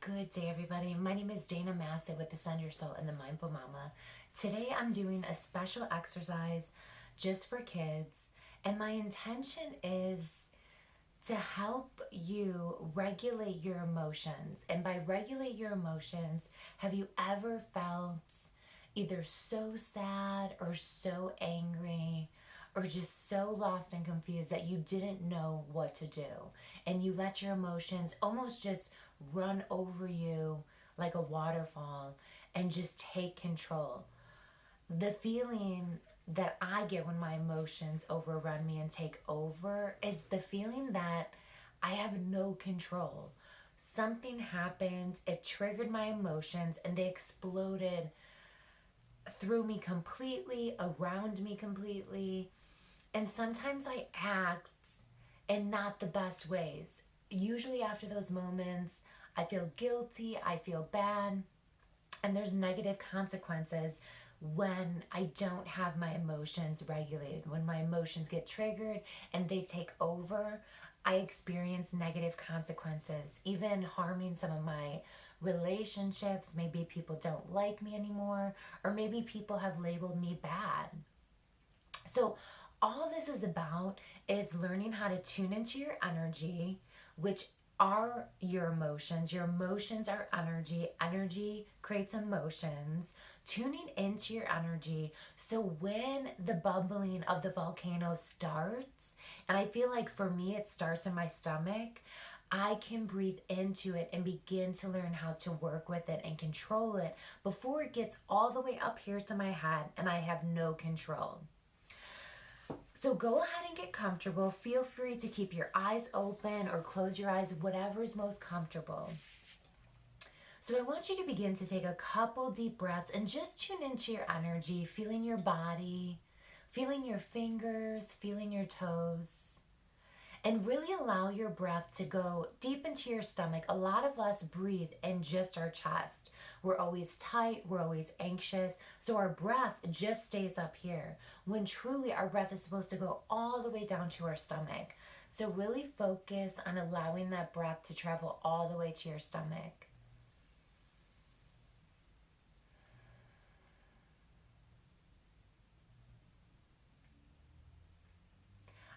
Good day, everybody. My name is Dana Massey with the Send Your Soul and the Mindful Mama. Today, I'm doing a special exercise just for kids, and my intention is to help you regulate your emotions. And by regulate your emotions, have you ever felt either so sad or so angry or just so lost and confused that you didn't know what to do? And you let your emotions almost just run over you like a waterfall and just take control. The feeling that I get when my emotions overrun me and take over is the feeling that I have no control. Something happened, it triggered my emotions, and they exploded through me completely, around me completely. And sometimes I act in not the best ways. Usually, after those moments, I feel guilty, I feel bad, and there's negative consequences when I don't have my emotions regulated. When my emotions get triggered and they take over, I experience negative consequences, even harming some of my relationships. Maybe people don't like me anymore, or maybe people have labeled me bad. So, all this is about is learning how to tune into your energy, which are your emotions. Your emotions are energy. Energy creates emotions. Tuning into your energy. So, when the bubbling of the volcano starts, and I feel like for me, it starts in my stomach, I can breathe into it and begin to learn how to work with it and control it before it gets all the way up here to my head and I have no control. So go ahead and get comfortable. Feel free to keep your eyes open or close your eyes, whatever's most comfortable. So I want you to begin to take a couple deep breaths and just tune into your energy, feeling your body, feeling your fingers, feeling your toes, and really allow your breath to go deep into your stomach. A lot of us breathe in just our chest. We're always tight, we're always anxious, so our breath just stays up here, when truly our breath is supposed to go all the way down to our stomach. So really focus on allowing that breath to travel all the way to your stomach.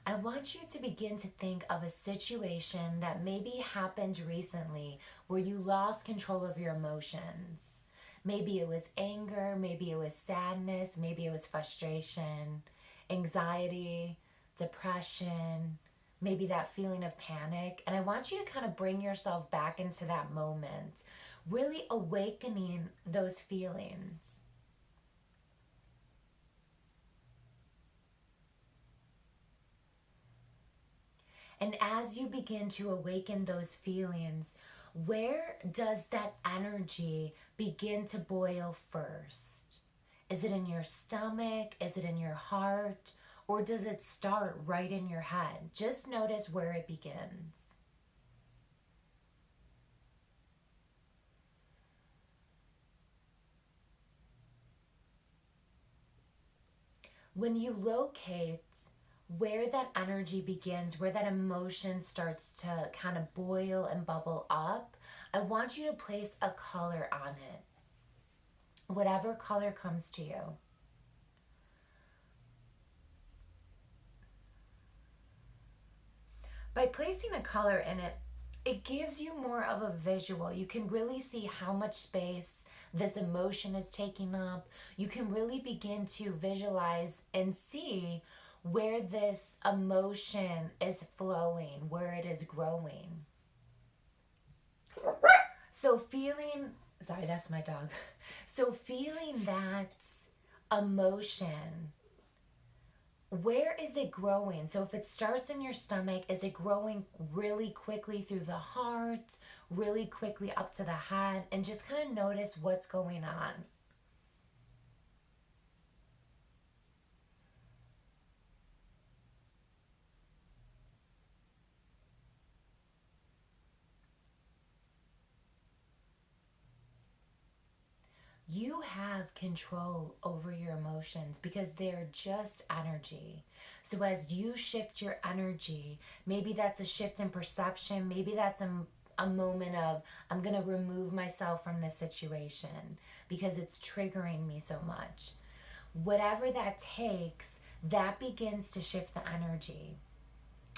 I want you to begin to think of a situation that maybe happened recently where you lost control of your emotions. Maybe it was anger, maybe it was sadness, maybe it was frustration, anxiety, depression, maybe that feeling of panic. And I want you to kind of bring yourself back into that moment, really awakening those feelings. And as you begin to awaken those feelings, where does that energy begin to boil first? Is it in your stomach? Is it in your heart? Or does it start right in your head? Just notice where it begins. When you locate where that energy begins, where that emotion starts to kind of boil and bubble up, I want you to place a color on it, whatever color comes to you. By placing a color in it, it gives you more of a visual. You can really see how much space this emotion is taking up. You can really begin to visualize and see where this emotion is flowing, where it is growing. So, sorry, that's my dog. So, feeling that emotion, where is it growing? So if it starts in your stomach, is it growing really quickly through the heart, really quickly up to the head? And just kind of notice what's going on. You have control over your emotions because they're just energy. So as you shift your energy, maybe that's a shift in perception, maybe that's a moment of, I'm going to remove myself from this situation because it's triggering me so much. Whatever that takes, that begins to shift the energy.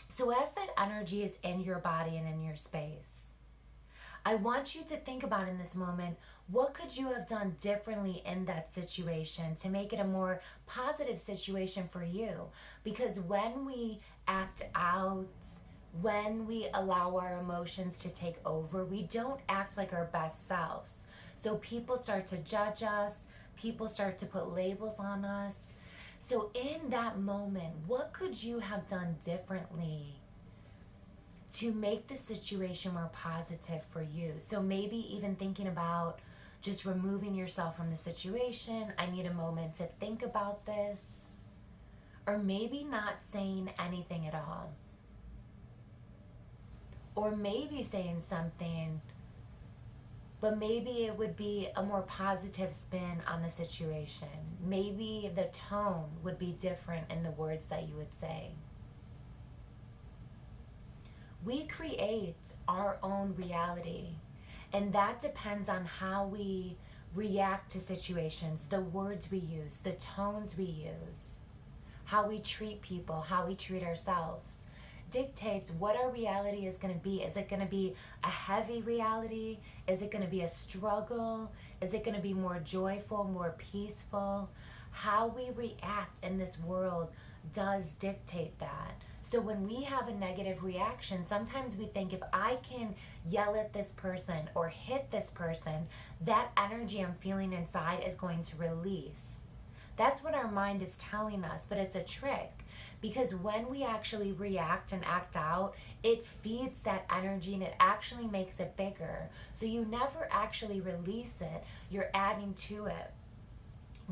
So as that energy is in your body and in your space, I want you to think about in this moment, what could you have done differently in that situation to make it a more positive situation for you? Because when we act out, when we allow our emotions to take over, we don't act like our best selves. So people start to judge us, people start to put labels on us. So in that moment, what could you have done differently to make the situation more positive for you? So maybe even thinking about just removing yourself from the situation. I need a moment to think about this. Or maybe not saying anything at all. Or maybe saying something, but maybe it would be a more positive spin on the situation. Maybe the tone would be different in the words that you would say. We create our own reality, and that depends on how we react to situations, the words we use, the tones we use, how we treat people, how we treat ourselves dictates what our reality is going to be. Is it going to be a heavy reality? Is it going to be a struggle? Is it going to be more joyful, more peaceful? How we react in this world does dictate that. So when we have a negative reaction, sometimes we think, if I can yell at this person or hit this person, that energy I'm feeling inside is going to release. That's what our mind is telling us, but it's a trick. Because when we actually react and act out, it feeds that energy and it actually makes it bigger. So you never actually release it, you're adding to it.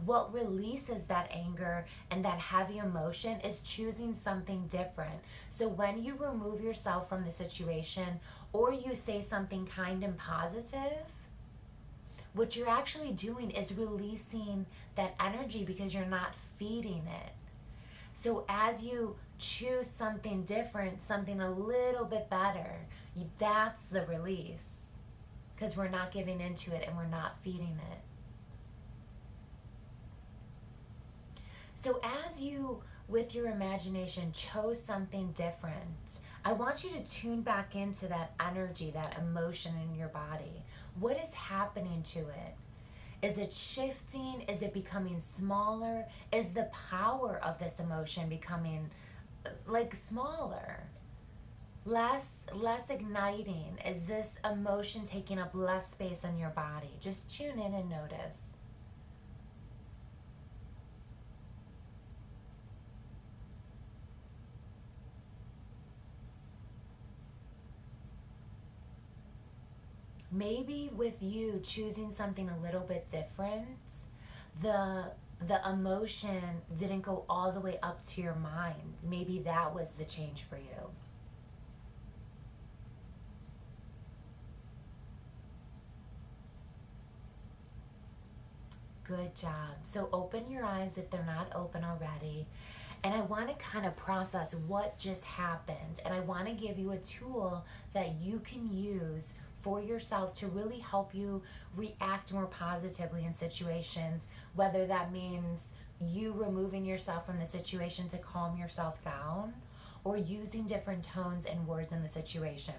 What releases that anger and that heavy emotion is choosing something different. So when you remove yourself from the situation or you say something kind and positive, what you're actually doing is releasing that energy because you're not feeding it. So as you choose something different, something a little bit better, that's the release, because we're not giving into it and we're not feeding it. So as you, with your imagination, chose something different, I want you to tune back into that energy, that emotion in your body. What is happening to it? Is it shifting? Is it becoming smaller? Is the power of this emotion becoming like smaller? Less igniting? Is this emotion taking up less space in your body? Just tune in and notice. Maybe with you choosing something a little bit different, the emotion didn't go all the way up to your mind. Maybe that was the change for you. Good job. So open your eyes if they're not open already. And I want to kind of process what just happened. And I want to give you a tool that you can use for yourself to really help you react more positively in situations, whether that means you removing yourself from the situation to calm yourself down or using different tones and words in the situation.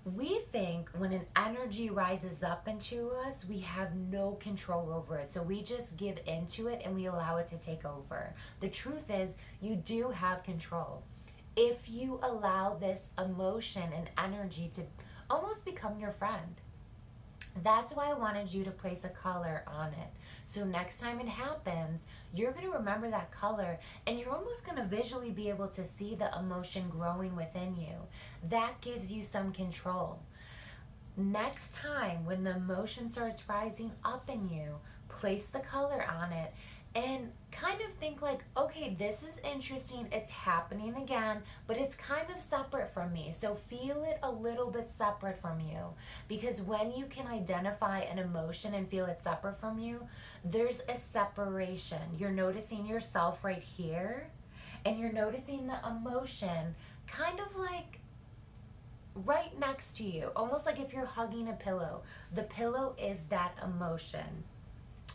We think when an energy rises up into us, we have no control over it. So we just give into it and we allow it to take over. The truth is, you do have control. If you allow this emotion and energy to almost become your friend. That's why I wanted you to place a color on it. So next time it happens, you're going to remember that color and you're almost going to visually be able to see the emotion growing within you. That gives you some control. Next time when the emotion starts rising up in you, place the color on it and kind of think like, okay, this is interesting, it's happening again, but it's kind of separate from me. So feel it a little bit separate from you, because when you can identify an emotion and feel it separate from you, there's a separation. You're noticing yourself right here, and you're noticing the emotion kind of like right next to you, almost like if you're hugging a pillow. The pillow is that emotion.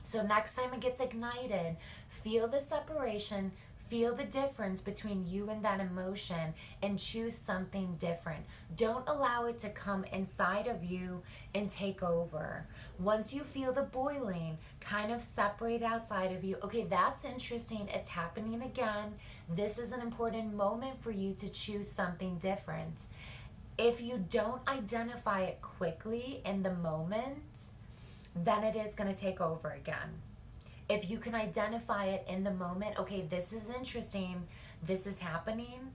So next time it gets ignited, feel the separation, feel the difference between you and that emotion, and choose something different. Don't allow it to come inside of you and take over. Once you feel the boiling, kind of separate outside of you. Okay, that's interesting. It's happening again. This is an important moment for you to choose something different. If you don't identify it quickly in the moment, then it is going to take over again. If you can identify it in the moment, okay, this is interesting, this is happening,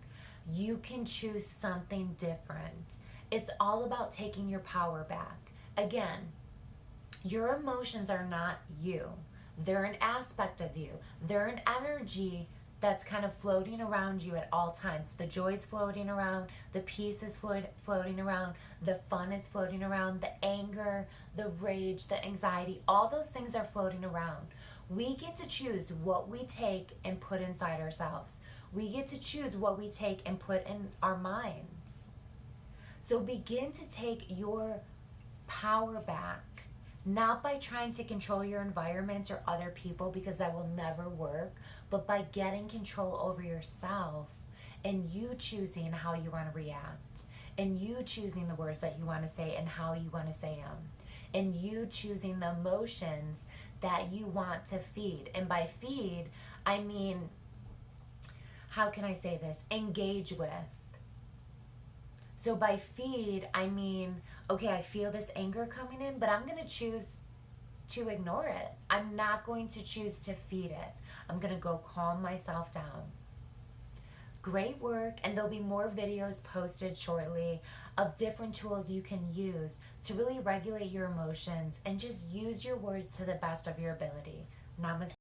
you can choose something different. It's all about taking your power back. Again, your emotions are not you, they're an aspect of you, they're an energy that's kind of floating around you at all times. The joy's floating around, the peace is floating around, the fun is floating around, the anger, the rage, the anxiety, all those things are floating around. We get to choose what we take and put inside ourselves. We get to choose what we take and put in our minds. So begin to take your power back, not by trying to control your environment or other people, because that will never work, but by getting control over yourself and you choosing how you want to react, and you choosing the words that you want to say and how you want to say them, and you choosing the emotions that you want to feed. And by feed, I mean, how can I say this? Engage with. So by feed, I mean, okay, I feel this anger coming in, but I'm going to choose to ignore it. I'm not going to choose to feed it. I'm going to go calm myself down. Great work, and there'll be more videos posted shortly of different tools you can use to really regulate your emotions and just use your words to the best of your ability. Namaste.